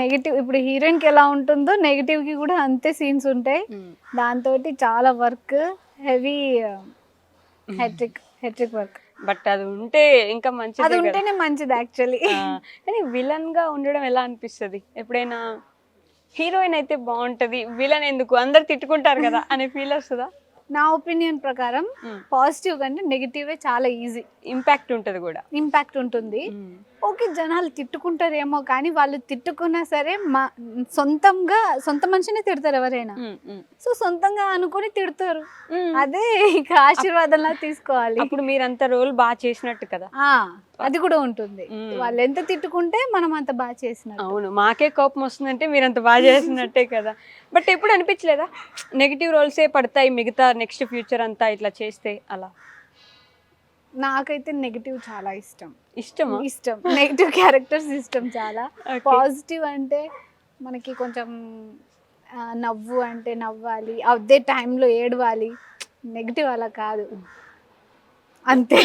Negative ఇప్పుడు heroine కి ఎలా ఉంటుందో నెగిటివ్ కి కూడా అంతే సీన్స్ ఉంటాయి. దాంతో చాలా వర్క్, హెవీ హెట్రిక్ వర్క్. బట్ అది ఉంటే ఇంకా అది మంచిదే కదా. ఉంటేనే మంచిది యాక్చువల్లీ. కానీ విలన్ గా ఉండడం ఎలా అనిపిస్తుంది? ఎప్పుడైనా హీరోయిన్ అయితే బాగుంటది, విలన్ ఎందుకు అందరు తిట్టుకుంటారు కదా అనే ఫీల్ వస్తుందా? నా ఒపీనియన్ ప్రకారం పాజిటివ్ కంటే నెగిటివే చాలా ఈజీ. ఇంపాక్ట్ ఉంటది కూడా. ఇంపాక్ట్ ఉంటుంది. ఓకే జనాలు తిట్టుకుంటారేమో కానీ వాళ్ళు తిట్టుకున్నా సరే సొంత మనిషిని తిడతారు ఎవరైనా. సో సొంతంగా అనుకుని తిడతారు, అదే ఇక ఆశీర్వాదంలా తీసుకోవాలి. అప్పుడు మీరంత రోల్ బాగా చేసినట్టు కదా. అది కూడా ఉంటుంది. వాళ్ళు ఎంత తిట్టుకుంటే మనం అంత బాగా చేసినట్టు. అవును, మాకే కోపం వస్తుందంటే మీరు అంత బాగా చేసినట్టే కదా. బట్ ఎప్పుడు అనిపించలేదా నెగిటివ్ రోల్సే పడతాయి మిగతా నెక్స్ట్ ఫ్యూచర్ అంతా ఇట్లా చేస్తే అలా? నాకైతే నెగిటివ్ చాలా ఇష్టం. ఇష్టం నెగిటివ్ క్యారెక్టర్స్ ఇష్టం చాలా. పాజిటివ్ అంటే మనకి కొంచెం నవ్వు అంటే నవ్వాలి, అదే టైంలో ఏడవాలి. నెగిటివ్ అలా కాదు, అంతే.